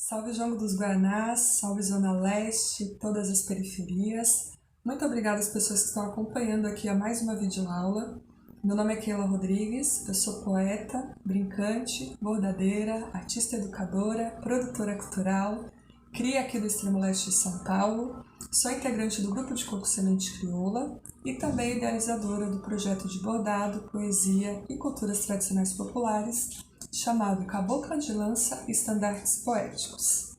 Salve Jongo dos Guaranás, salve Zona Leste, todas as periferias. Muito obrigada às pessoas que estão acompanhando aqui a mais uma videoaula. Meu nome é Keila Rodrigues, eu sou poeta, brincante, bordadeira, artista educadora, produtora cultural, cria aqui do extremo leste de São Paulo, sou integrante do grupo de Coco Semente Crioula e também idealizadora do projeto de bordado, poesia e culturas tradicionais populares chamado Cabocla de Lança Estandartes Poéticos.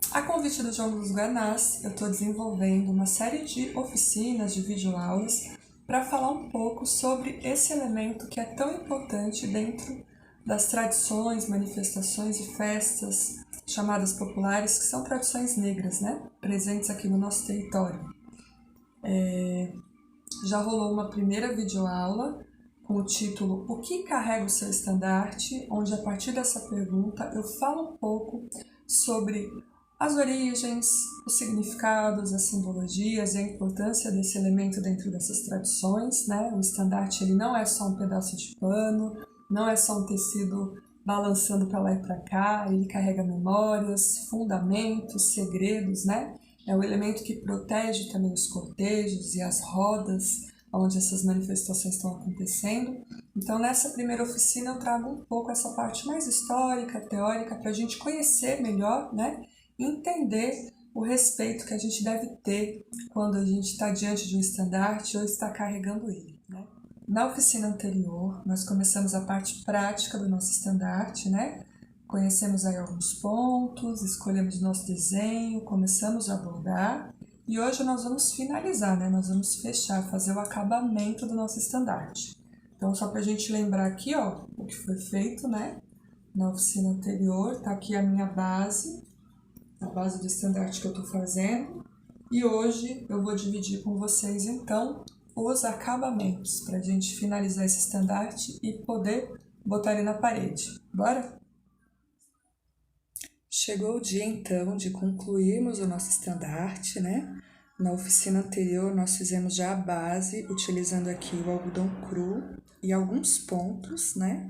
A convite do Jongo dos Guaranás, eu estou desenvolvendo uma série de oficinas, de videoaulas, para falar um pouco sobre esse elemento que é tão importante dentro das tradições, manifestações e festas chamadas populares, que são tradições negras, né? Presentes aqui no nosso território. Já rolou uma primeira videoaula com o título O que carrega o seu estandarte?, onde a partir dessa pergunta eu falo um pouco sobre as origens, os significados, as simbologias e a importância desse elemento dentro dessas tradições, né? O estandarte ele não é só um pedaço de pano, não é só um tecido balançando para lá e para cá, ele carrega memórias, fundamentos, segredos, né? É o elemento que protege também os cortejos e as rodas onde essas manifestações estão acontecendo. Então, nessa primeira oficina, eu trago um pouco essa parte mais histórica, teórica, para a gente conhecer melhor, né? E entender o respeito que a gente deve ter quando a gente está diante de um estandarte ou está carregando ele, né? Na oficina anterior, nós começamos a parte prática do nosso estandarte, né? Conhecemos aí alguns pontos, escolhemos nosso desenho, começamos a bordar e hoje nós vamos finalizar, né? Nós vamos fechar, fazer o acabamento do nosso estandarte. Então, só para a gente lembrar aqui, ó, o que foi feito, né? Na oficina anterior, tá aqui a minha base, a base do estandarte que eu tô fazendo. E hoje eu vou dividir com vocês, então, os acabamentos, para a gente finalizar esse estandarte e poder botar ele na parede. Bora? Chegou o dia, então, de concluirmos o nosso estandarte, né? Na oficina anterior, nós fizemos já a base, utilizando aqui o algodão cru e alguns pontos, né?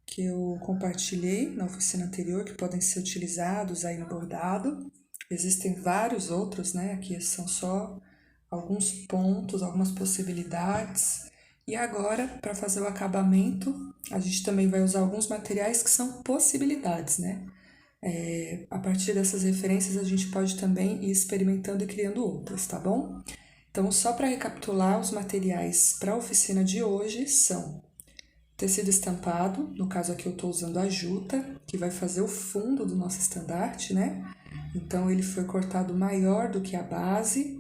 Que eu compartilhei na oficina anterior, que podem ser utilizados aí no bordado. Existem vários outros, né? Aqui são só alguns pontos, algumas possibilidades. E agora, para fazer o acabamento, a gente também vai usar alguns materiais que são possibilidades, né? A partir dessas referências, a gente pode também ir experimentando e criando outras, tá bom? Então, só para recapitular, os materiais para a oficina de hoje são tecido estampado, no caso aqui eu estou usando a juta, que vai fazer o fundo do nosso estandarte, né? Então, ele foi cortado maior do que a base,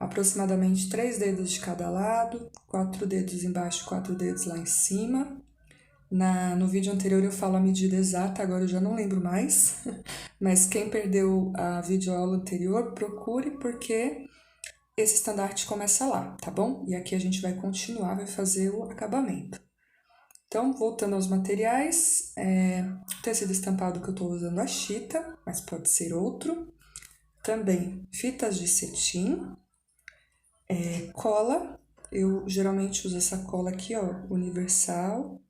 aproximadamente 3 dedos de cada lado, 4 dedos embaixo, 4 dedos lá em cima. No vídeo anterior eu falo a medida exata, agora eu já não lembro mais, mas quem perdeu a videoaula anterior, procure porque esse estandarte começa lá, tá bom? E aqui a gente vai continuar, vai fazer o acabamento. Então, voltando aos materiais, tecido estampado que eu estou usando a chita, mas pode ser outro. Também fitas de cetim, cola, eu geralmente uso essa cola aqui, ó, universal.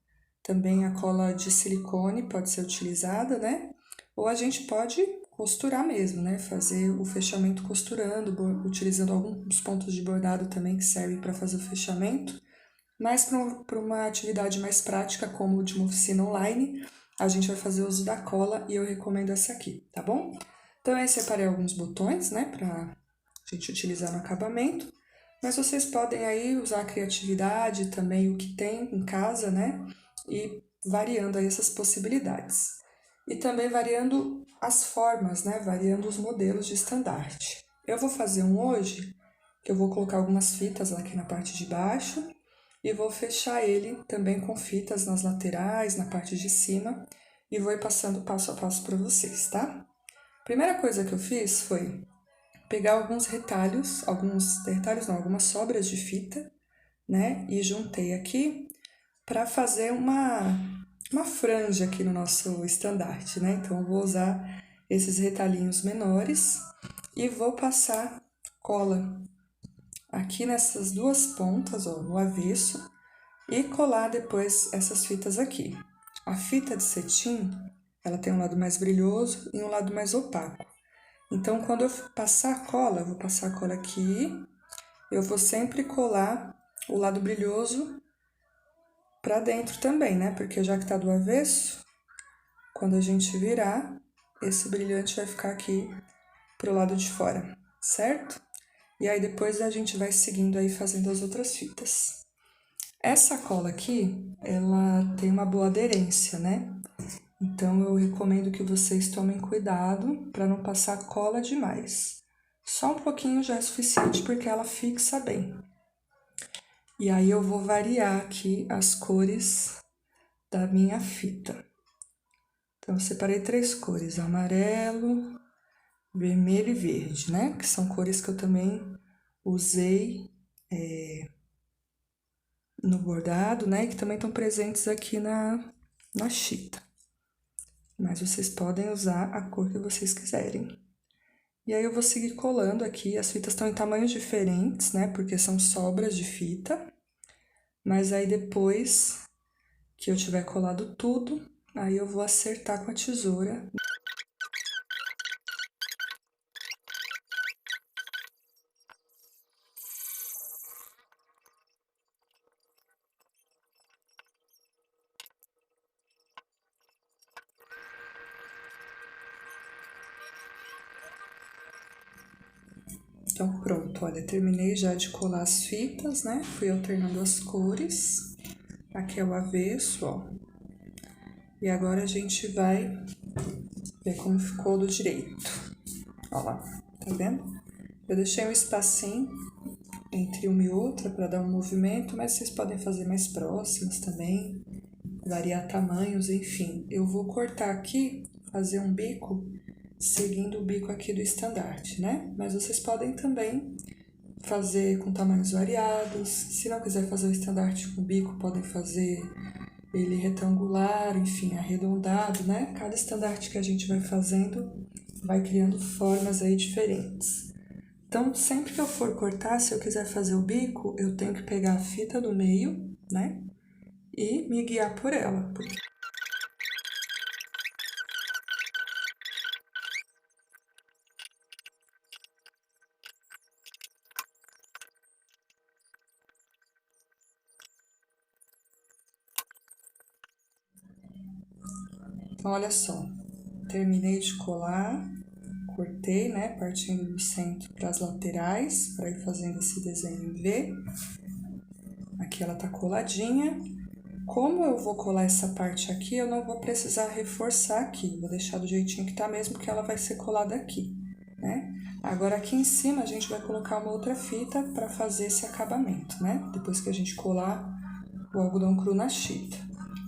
Também a cola de silicone pode ser utilizada, né? Ou a gente pode costurar mesmo, né? Fazer o fechamento costurando, utilizando alguns pontos de bordado também que servem para fazer o fechamento. Mas para uma atividade mais prática, como de uma oficina online, a gente vai fazer uso da cola e eu recomendo essa aqui, tá bom? Então, eu separei alguns botões, né? Para a gente utilizar no acabamento. Mas vocês podem aí usar a criatividade também, o que tem em casa, né? E variando aí essas possibilidades. E também variando as formas, né? Variando os modelos de estandarte. Eu vou fazer um hoje, que eu vou colocar algumas fitas aqui na parte de baixo e vou fechar ele também com fitas nas laterais, na parte de cima, e vou ir passando passo a passo para vocês, tá? Primeira coisa que eu fiz foi pegar alguns retalhos, algumas sobras de fita, né? E juntei aqui para fazer uma franja aqui no nosso estandarte, né? Então, eu vou usar esses retalhinhos menores e vou passar cola aqui nessas duas pontas, ó, no avesso, e colar depois essas fitas aqui. A fita de cetim, Ela tem um lado mais brilhoso e um lado mais opaco. Então, quando eu passar a cola, eu vou passar a cola aqui, eu vou sempre colar o lado brilhoso pra dentro também, né? Porque já que tá do avesso, quando a gente virar, esse brilhante vai ficar aqui pro lado de fora, certo? E aí depois a gente vai seguindo aí fazendo as outras fitas. Essa cola aqui, ela tem uma boa aderência, né? Então eu recomendo que vocês tomem cuidado para não passar cola demais. Só um pouquinho já é suficiente porque ela fixa bem. E aí eu vou variar aqui as cores da minha fita. Então eu separei 3 cores, amarelo, vermelho e verde, né? Que são cores que eu também usei no bordado, né? E que também estão presentes aqui na chita. Mas vocês podem usar a cor que vocês quiserem. E aí eu vou seguir colando aqui, as fitas estão em tamanhos diferentes, né? Porque são sobras de fita. Mas aí depois que eu tiver colado tudo, aí eu vou acertar com a tesoura. Então, pronto, olha, terminei já de colar as fitas, né? Fui alternando as cores. Aqui é o avesso, ó. E agora a gente vai ver como ficou do direito. Ó lá, tá vendo? Eu deixei um espacinho entre uma e outra para dar um movimento, mas vocês podem fazer mais próximos também, variar tamanhos, enfim. Eu vou cortar aqui, fazer um bico seguindo o bico aqui do estandarte, né? Mas vocês podem também fazer com tamanhos variados. Se não quiser fazer o estandarte com bico, podem fazer ele retangular, enfim, arredondado, né? Cada estandarte que a gente vai fazendo vai criando formas aí diferentes. Então, sempre que eu for cortar, se eu quiser fazer o bico, eu tenho que pegar a fita do meio, né? E me guiar por ela. Então, olha só, terminei de colar, cortei, né, partindo do centro para as laterais, para ir fazendo esse desenho em V. Aqui ela tá coladinha. Como eu vou colar essa parte aqui, eu não vou precisar reforçar aqui, vou deixar do jeitinho que tá mesmo, que ela vai ser colada aqui, né? Agora aqui em cima a gente vai colocar uma outra fita para fazer esse acabamento, né? Depois que a gente colar o algodão cru na chita.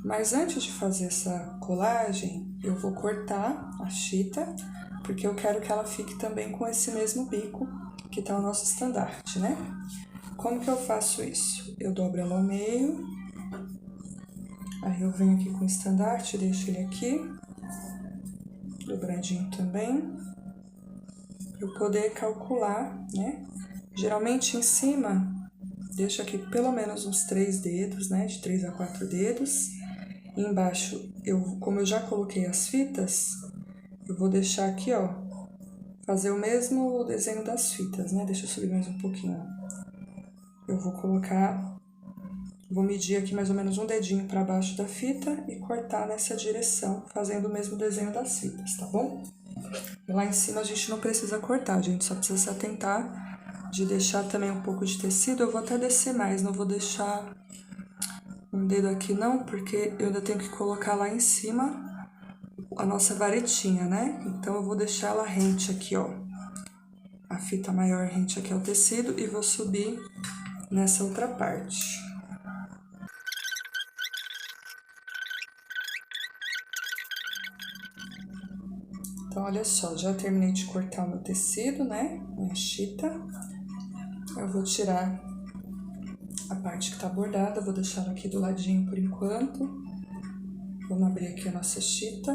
Mas antes de fazer essa colagem, eu vou cortar a chita, porque eu quero que ela fique também com esse mesmo bico que tá o nosso estandarte, né? Como que eu faço isso? Eu dobro ela ao meio, aí eu venho aqui com o estandarte, deixo ele aqui, dobradinho também, para eu poder calcular, né? Geralmente em cima, deixo aqui pelo menos uns 3 dedos, né? De 3 a 4 dedos. E embaixo, como eu já coloquei as fitas, eu vou deixar aqui, ó, fazer o mesmo desenho das fitas, né? Deixa eu subir mais um pouquinho. Eu vou colocar, vou medir aqui mais ou menos um dedinho para baixo da fita e cortar nessa direção, fazendo o mesmo desenho das fitas, tá bom? Lá em cima a gente não precisa cortar, a gente só precisa se atentar de deixar também um pouco de tecido. Eu vou até descer mais, não vou deixar um dedo aqui não, porque eu ainda tenho que colocar lá em cima a nossa varetinha, né? Então eu vou deixar ela rente aqui, ó. A fita maior rente aqui ao tecido e vou subir nessa outra parte. Então, olha só, já terminei de cortar o meu tecido, né? Minha chita. Eu vou tirar a parte que tá bordada, vou deixar ela aqui do ladinho por enquanto. Vamos abrir aqui a nossa chita.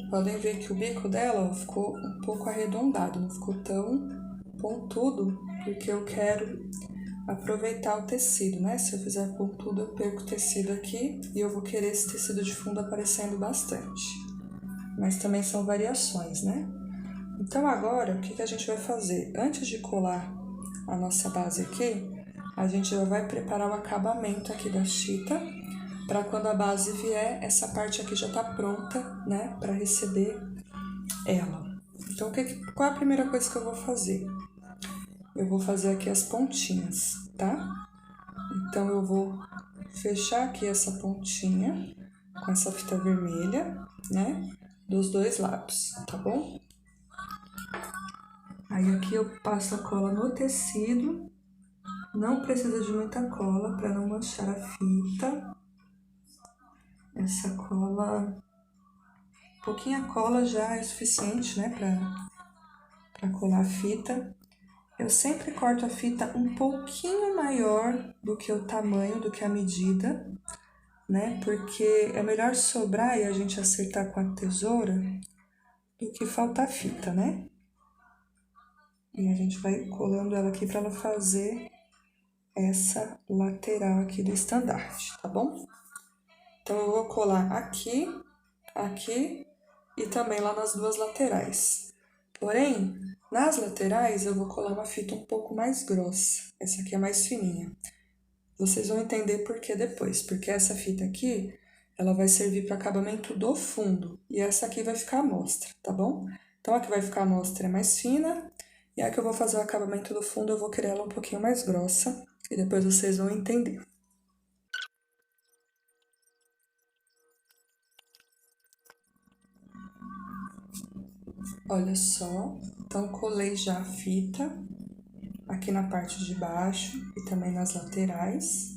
Podem ver que o bico dela ó, ficou um pouco arredondado, não ficou tão pontudo, porque eu quero aproveitar o tecido, né? Se eu fizer pontudo, eu perco o tecido aqui e eu vou querer esse tecido de fundo aparecendo bastante. Mas também são variações, né? Então agora, o que a gente vai fazer? Antes de colar a nossa base aqui, a gente já vai preparar o acabamento aqui da chita, para quando a base vier, essa parte aqui já tá pronta, né? Para receber ela. Então, qual é a primeira coisa que eu vou fazer? Eu vou fazer aqui as pontinhas, tá? Então, eu vou fechar aqui essa pontinha com essa fita vermelha, né? Dos dois lados, tá bom? Aí, aqui eu passo a cola no tecido. Não precisa de muita cola para não manchar a fita. Essa cola, pouquinha cola já é suficiente, né? Para colar a fita. Eu sempre corto a fita um pouquinho maior do que o tamanho, do que a medida, né? Porque é melhor sobrar e a gente acertar com a tesoura do que faltar fita, né? E a gente vai colando ela aqui para ela fazer essa lateral aqui do estandarte, tá bom? Então, eu vou colar aqui, aqui e também lá nas duas laterais. Porém, nas laterais eu vou colar uma fita um pouco mais grossa. Essa aqui é mais fininha. Vocês vão entender por que depois, porque essa fita aqui, ela vai servir para acabamento do fundo, e essa aqui vai ficar à mostra, tá bom? Então, a que vai ficar à mostra é mais fina, e a que eu vou fazer o acabamento do fundo, eu vou querer ela um pouquinho mais grossa, e depois vocês vão entender. Olha só, então colei já a fita aqui na parte de baixo e também nas laterais.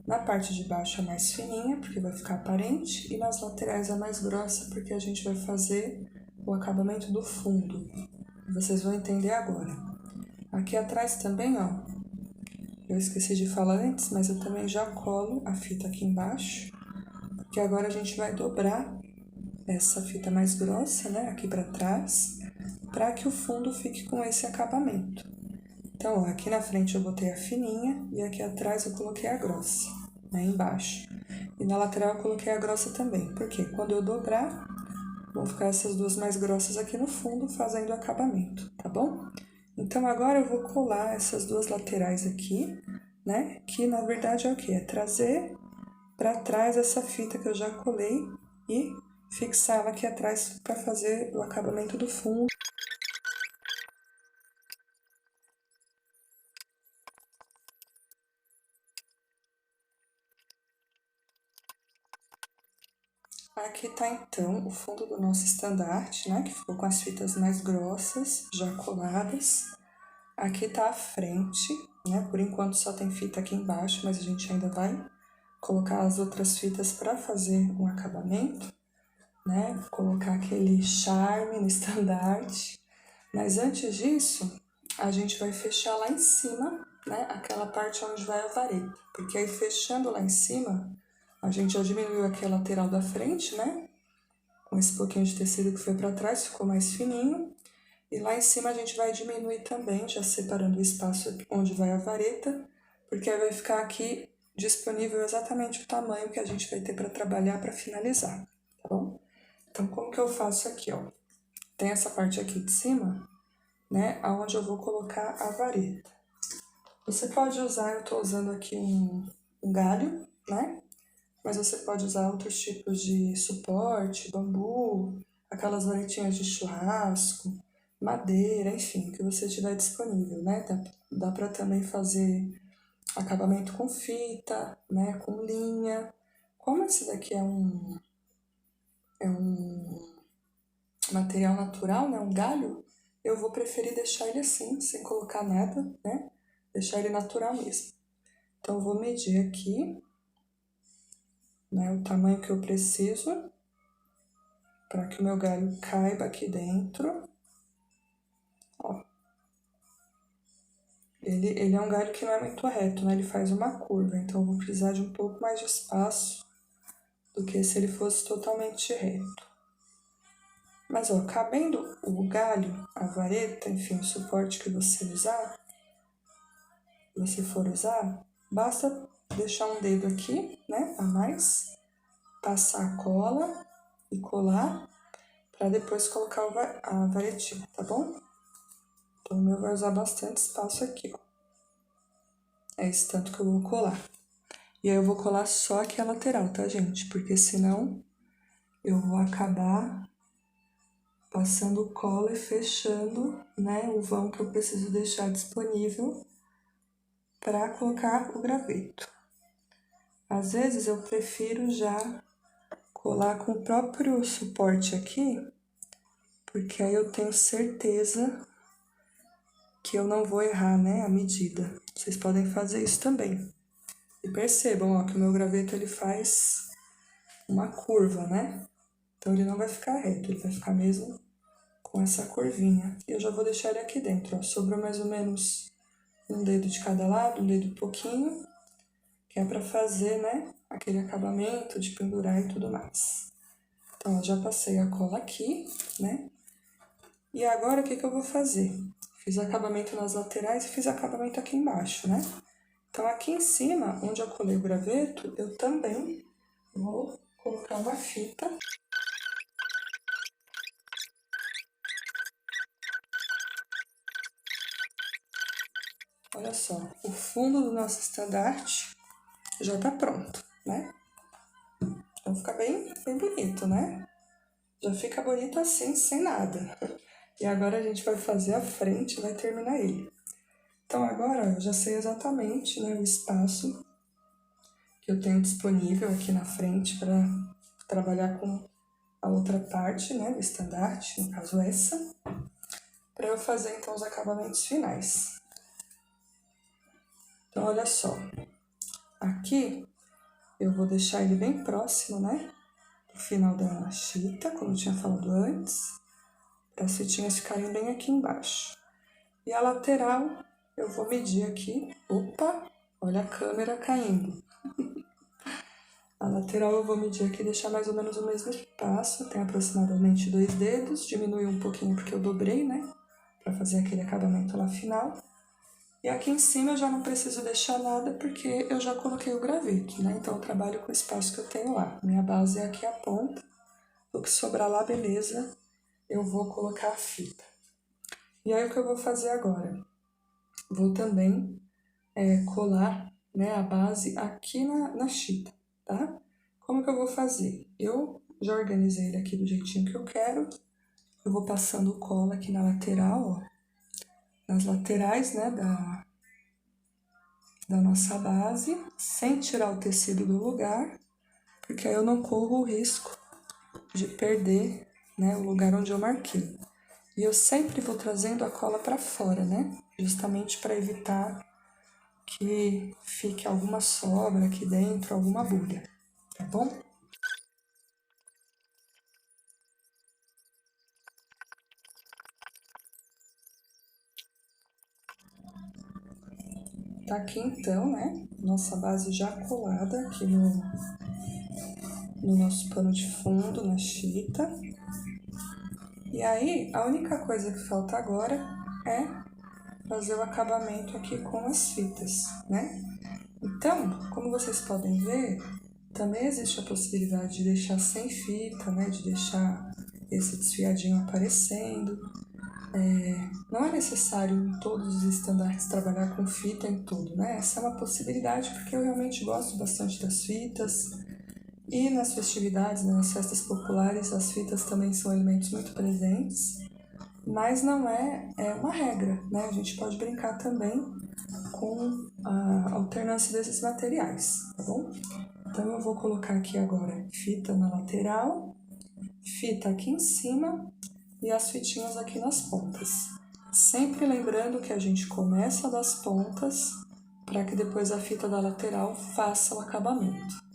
Na parte de baixo é mais fininha, porque vai ficar aparente, e nas laterais é mais grossa, porque a gente vai fazer o acabamento do fundo. Vocês vão entender agora. Aqui atrás também, ó, eu esqueci de falar antes, mas eu também já colo a fita aqui embaixo, porque agora a gente vai dobrar essa fita mais grossa, né, aqui pra trás, para que o fundo fique com esse acabamento. Então, ó, aqui na frente eu botei a fininha e aqui atrás eu coloquei a grossa, né, embaixo. E na lateral eu coloquei a grossa também, porque quando eu dobrar, vão ficar essas duas mais grossas aqui no fundo, fazendo o acabamento, tá bom? Então, agora eu vou colar essas duas laterais aqui, né, que na verdade é o quê? É trazer para trás essa fita que eu já colei e fixar ela aqui atrás para fazer o acabamento do fundo. Aqui tá então o fundo do nosso estandarte, né, que ficou com as fitas mais grossas, já coladas. Aqui tá a frente, né, por enquanto só tem fita aqui embaixo, mas a gente ainda vai colocar as outras fitas para fazer um acabamento, né, colocar aquele charme no estandarte. Mas antes disso, a gente vai fechar lá em cima, né, aquela parte onde vai a vareta, porque aí fechando lá em cima, a gente já diminuiu aqui a lateral da frente, né? Com esse pouquinho de tecido que foi para trás, ficou mais fininho. E lá em cima a gente vai diminuir também, já separando o espaço onde vai a vareta, porque aí vai ficar aqui disponível exatamente o tamanho que a gente vai ter para trabalhar para finalizar, tá bom? Então, como que eu faço aqui, ó? Tem essa parte aqui de cima, né? Aonde eu vou colocar a vareta. Você pode usar, eu tô usando aqui um galho, né? Mas você pode usar outros tipos de suporte, bambu, aquelas varetinhas de churrasco, madeira, enfim, o que você tiver disponível, né? Dá para também fazer acabamento com fita, né? Com linha. Como esse daqui é um material natural, né? Um galho, eu vou preferir deixar ele assim, sem colocar nada, né? Deixar ele natural mesmo. Então, eu vou medir aqui, né? O tamanho que eu preciso para que o meu galho caiba aqui dentro. Ó. Ele é um galho que não é muito reto, né? Ele faz uma curva, então eu vou precisar de um pouco mais de espaço do que se ele fosse totalmente reto. Mas, ó, cabendo o galho, a vareta, enfim, o suporte que você usar, você for usar, basta deixar um dedo aqui, né, a mais, passar a cola e colar, para depois colocar a varetinha, tá bom? Então, o meu vai usar bastante espaço aqui, ó. É esse tanto que eu vou colar. E aí, eu vou colar só aqui a lateral, tá, gente? Porque senão eu vou acabar passando cola e fechando, né, o vão que eu preciso deixar disponível para colocar o graveto. Às vezes eu prefiro já colar com o próprio suporte aqui, porque aí eu tenho certeza que eu não vou errar, né, a medida. Vocês podem fazer isso também. E percebam, ó, que o meu graveto ele faz uma curva, né? Então ele não vai ficar reto, ele vai ficar mesmo com essa curvinha. E eu já vou deixar ele aqui dentro, ó. Sobrou mais ou menos um dedo de cada lado, um dedo pouquinho, que é pra fazer, né, aquele acabamento de pendurar e tudo mais. Então, eu já passei a cola aqui, né? E agora, o que que eu vou fazer? Fiz acabamento nas laterais e fiz acabamento aqui embaixo, né? Então, aqui em cima, onde eu colei o graveto, eu também vou colocar uma fita. Olha só, o fundo do nosso estandarte já tá pronto, né? Então, fica bem bonito, né? Já fica bonito assim, sem nada. E agora a gente vai fazer a frente e vai terminar ele. Então, agora eu já sei exatamente, né, o espaço que eu tenho disponível aqui na frente para trabalhar com a outra parte, né, do estandarte, no caso essa, para eu fazer então os acabamentos finais. Então, olha só, aqui eu vou deixar ele bem próximo, né, do final da chita, como eu tinha falado antes, para as fitinhas ficarem bem aqui embaixo. E a lateral eu vou medir aqui, opa, olha a câmera caindo. A lateral eu vou medir aqui, deixar mais ou menos o mesmo espaço, tem aproximadamente 2 dedos, diminui um pouquinho porque eu dobrei, né, para fazer aquele acabamento lá final. E aqui em cima eu já não preciso deixar nada porque eu já coloquei o graveto, né, então eu trabalho com o espaço que eu tenho lá. Minha base é aqui a ponta, o que sobrar lá, beleza, eu vou colocar a fita. E aí o que eu vou fazer agora? Vou também colar, né, a base aqui na chita, tá? Como que eu vou fazer? Eu já organizei ele aqui do jeitinho que eu quero. Eu vou passando cola aqui na lateral, ó. Nas laterais, né, da nossa base, sem tirar o tecido do lugar, porque aí eu não corro o risco de perder, né, o lugar onde eu marquei. E eu sempre vou trazendo a cola para fora, né, justamente para evitar que fique alguma sobra aqui dentro, alguma bolha, tá bom? Tá aqui então, né, nossa base já colada aqui no nosso pano de fundo, na chita. E aí, a única coisa que falta agora é fazer o acabamento aqui com as fitas, né? Então, como vocês podem ver, também existe a possibilidade de deixar sem fita, né? De deixar esse desfiadinho aparecendo. Não é necessário em todos os estandartes trabalhar com fita em tudo, né? Essa é uma possibilidade porque eu realmente gosto bastante das fitas. E nas festividades, né, nas festas populares, as fitas também são elementos muito presentes, mas não é uma regra, né? A gente pode brincar também com a alternância desses materiais, tá bom? Então, eu vou colocar aqui agora fita na lateral, fita aqui em cima e as fitinhas aqui nas pontas. Sempre lembrando que a gente começa das pontas para que depois a fita da lateral faça o acabamento.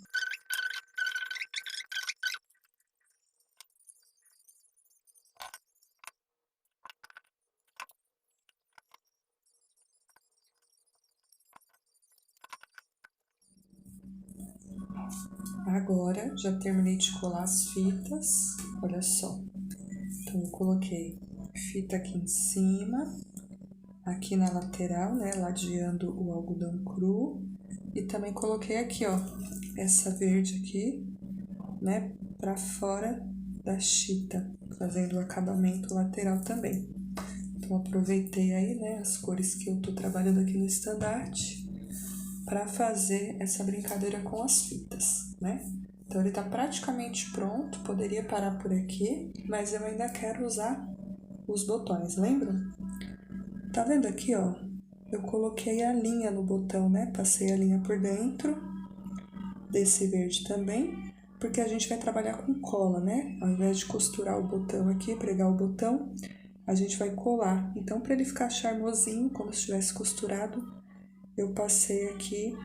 Agora, já terminei de colar as fitas, olha só. Então, eu coloquei fita aqui em cima, aqui na lateral, né, ladeando o algodão cru. E também coloquei aqui, ó, essa verde aqui, né, pra fora da chita, fazendo o acabamento lateral também. Então, aproveitei aí, né, as cores que eu tô trabalhando aqui no estandarte para fazer essa brincadeira com as fitas, né? Então, ele tá praticamente pronto, poderia parar por aqui, mas eu ainda quero usar os botões, lembram? Tá vendo aqui, ó? Eu coloquei a linha no botão, né? Passei a linha por dentro desse verde também, porque a gente vai trabalhar com cola, né? Ao invés de costurar o botão aqui, pregar o botão, a gente vai colar. Então, para ele ficar charmosinho, como se tivesse costurado, eu passei aqui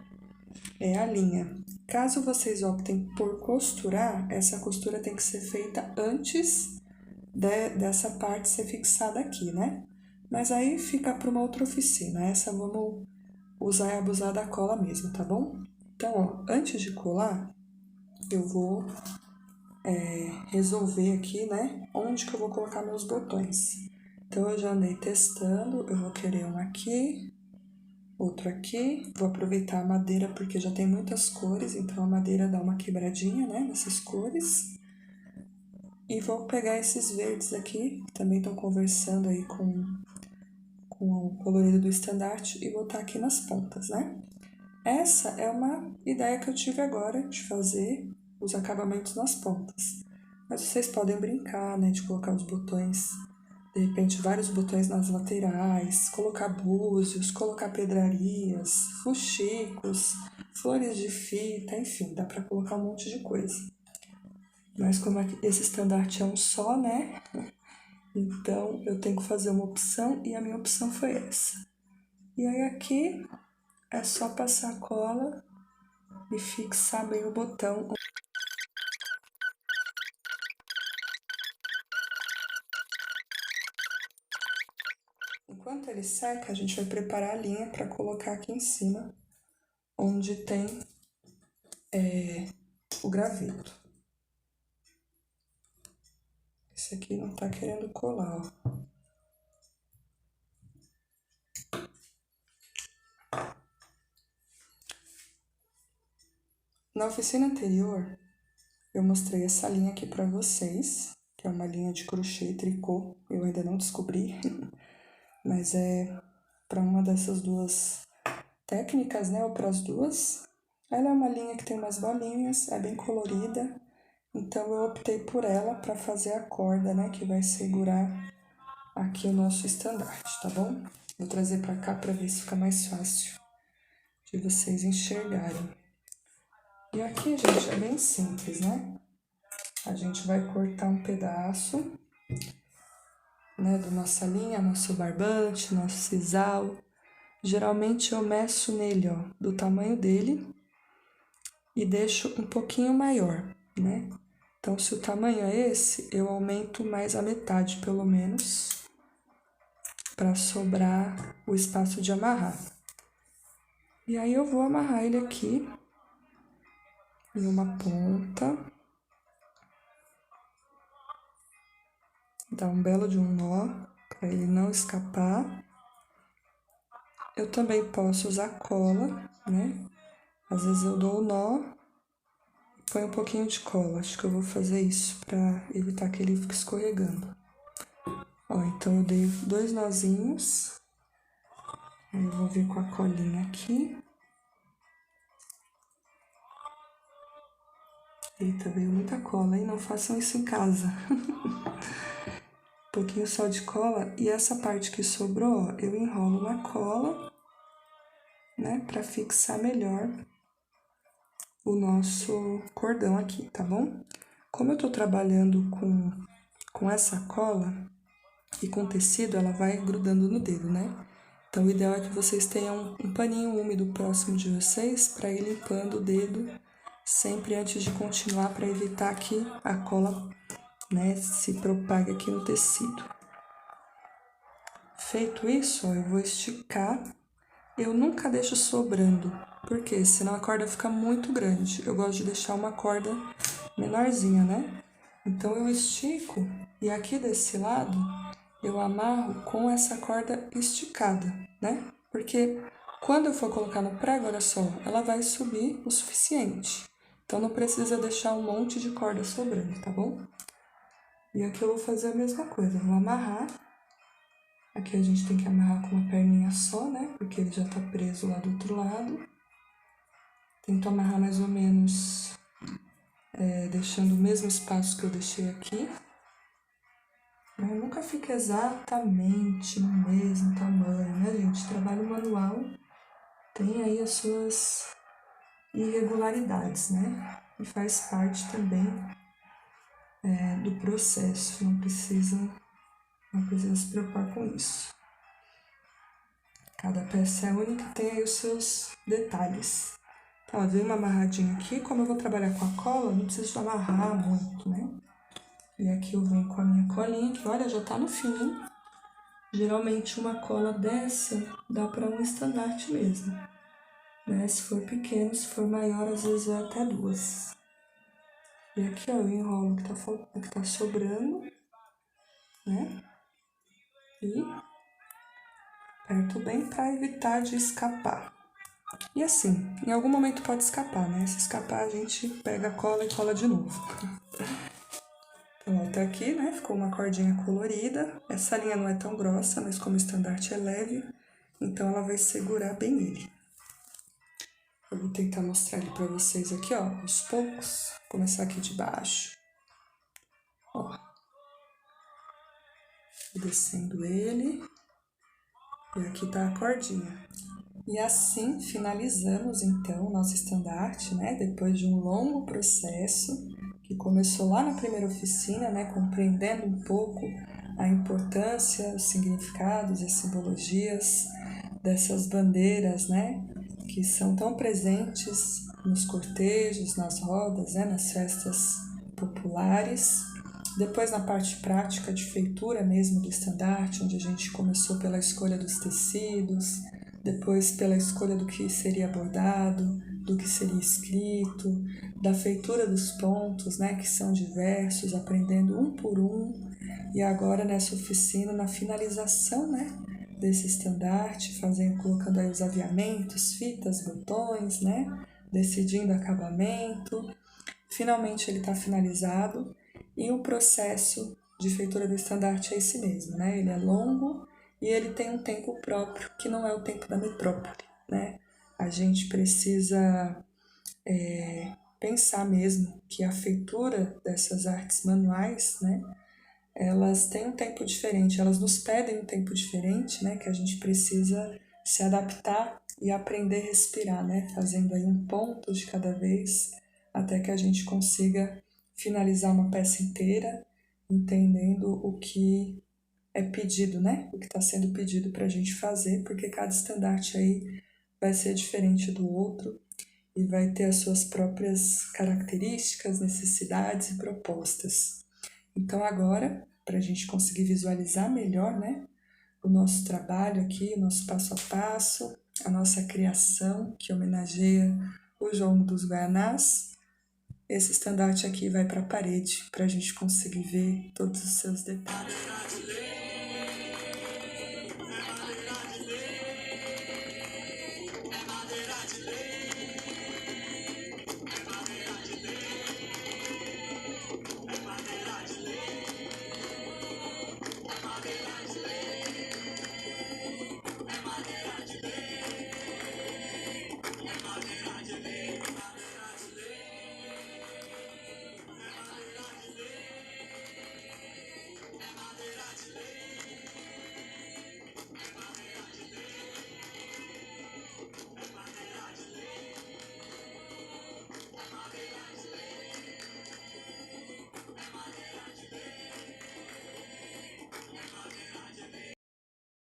a linha. Caso vocês optem por costurar, essa costura tem que ser feita antes dessa parte ser fixada aqui, né? Mas aí fica para uma outra oficina. Essa vamos usar e abusar da cola mesmo, tá bom? Então, ó, antes de colar, eu vou resolver aqui, né, onde que eu vou colocar meus botões. Então, eu já andei testando, eu vou querer um aqui, outro aqui. Vou aproveitar a madeira porque já tem muitas cores, então a madeira dá uma quebradinha, né, nessas cores. E vou pegar esses verdes aqui, que também estão conversando aí com o colorido do estandarte, e botar aqui nas pontas, né? Essa é uma ideia que eu tive agora de fazer os acabamentos nas pontas. Mas vocês podem brincar, né, de colocar os botões, de repente vários botões nas laterais, colocar búzios, colocar pedrarias, fuxicos, flores de fita, enfim, dá pra colocar um monte de coisa. Mas como esse estandarte é um só, né, então eu tenho que fazer uma opção e a minha opção foi essa. E aí aqui é só passar a cola e fixar bem o botão. Enquanto ele seca, a gente vai preparar a linha para colocar aqui em cima, onde tem o graveto. Esse aqui não tá querendo colar, ó. Na oficina anterior, eu mostrei essa linha aqui para vocês, que é uma linha de crochê e tricô. Eu ainda não descobri, mas é para uma dessas duas técnicas, né, ou para as duas. Ela é uma linha que tem umas bolinhas, é bem colorida, então eu optei por ela para fazer a corda, né, que vai segurar aqui o nosso estandarte, tá bom? Vou trazer para cá para ver se fica mais fácil de vocês enxergarem. E aqui, gente, é bem simples, né? A gente vai cortar um pedaço, né, da nossa linha, nosso barbante, nosso sisal. Geralmente eu meço nele, ó, do tamanho dele e deixo um pouquinho maior, né? Então, se o tamanho é esse, eu aumento mais a metade, pelo menos, para sobrar o espaço de amarrar. E aí eu vou amarrar ele aqui em uma ponta. Dar um belo de um nó para ele não escapar. Eu também posso usar cola, né? Às vezes eu dou o nó e ponho um pouquinho de cola. Acho que eu vou fazer isso para evitar que ele fique escorregando. Ó, então eu dei 2 nozinhos. Aí eu vou vir com a colinha aqui. Eita, veio muita cola, hein? Não façam isso em casa. Um pouquinho só de cola. E essa parte que sobrou, ó, eu enrolo na cola, né? Pra fixar melhor o nosso cordão aqui, tá bom? Como eu tô trabalhando com essa cola e com tecido, ela vai grudando no dedo, né? Então, o ideal é que vocês tenham um paninho úmido próximo de vocês para ir limpando o dedo sempre antes de continuar, para evitar que a cola, né, se propague aqui no tecido. Feito isso, ó, eu vou esticar. Eu nunca deixo sobrando, porque senão a corda fica muito grande. Eu gosto de deixar uma corda menorzinha, né? Então eu estico e aqui desse lado eu amarro com essa corda esticada, né? Porque quando eu for colocar no prego, olha só, ela vai subir o suficiente. Então não precisa deixar um monte de corda sobrando, tá bom? E aqui eu vou fazer a mesma coisa, eu vou amarrar. Aqui a gente tem que amarrar com uma perninha só, né? Porque ele já tá preso lá do outro lado. Tento amarrar mais ou menos, deixando o mesmo espaço que eu deixei aqui. Mas nunca fica exatamente no mesmo tamanho, né, gente? Trabalho manual tem aí as suas irregularidades, né? E faz parte também do processo, não precisa se preocupar com isso. Cada peça é única e tem aí os seus detalhes. Então, ó, dei uma amarradinha aqui, como eu vou trabalhar com a cola, não preciso amarrar muito, né? E aqui eu venho com a minha colinha, que olha, já tá no fim, hein? Geralmente uma cola dessa dá para um estandarte mesmo, né? Se for pequeno, se for maior, às vezes vai até duas. E aqui, ó, eu enrolo o que tá sobrando, né? E aperto bem para evitar de escapar. E assim, em algum momento pode escapar, né? Se escapar, a gente pega a cola e cola de novo. Então, até aqui, né? Ficou uma cordinha colorida. Essa linha não é tão grossa, mas como o estandarte é leve, então ela vai segurar bem ele. Eu vou tentar mostrar ele pra vocês aqui, ó, aos poucos. Vou começar aqui de baixo. Ó. Vou descendo ele. E aqui tá a cordinha. E assim finalizamos, então, o nosso estandarte, né? Depois de um longo processo, que começou lá na primeira oficina, né? Compreendendo um pouco a importância, os significados e as simbologias dessas bandeiras, né? Que são tão presentes nos cortejos, nas rodas, né? Nas festas populares. Depois na parte prática de feitura mesmo do estandarte, onde a gente começou pela escolha dos tecidos, depois pela escolha do que seria bordado, do que seria escrito, da feitura dos pontos, né, que são diversos, aprendendo um por um, e agora nessa oficina, na finalização, né, desse estandarte, colocando aí os aviamentos, fitas, botões, né, decidindo acabamento. Finalmente ele está finalizado e o processo de feitura do estandarte é esse mesmo, né? Ele é longo e ele tem um tempo próprio, que não é o tempo da metrópole, né? A gente precisa pensar mesmo que a feitura dessas artes manuais, né? Elas têm um tempo diferente, elas nos pedem um tempo diferente, né? Que a gente precisa se adaptar e aprender a respirar, né? Fazendo aí um ponto de cada vez, até que a gente consiga finalizar uma peça inteira, entendendo o que é pedido, né? O que está sendo pedido para a gente fazer, porque cada estandarte aí vai ser diferente do outro e vai ter as suas próprias características, necessidades e propostas. Então agora, para a gente conseguir visualizar melhor, né, o nosso trabalho aqui, o nosso passo a passo, a nossa criação que homenageia o João dos Guaianás, esse estandarte aqui vai para a parede para a gente conseguir ver todos os seus detalhes.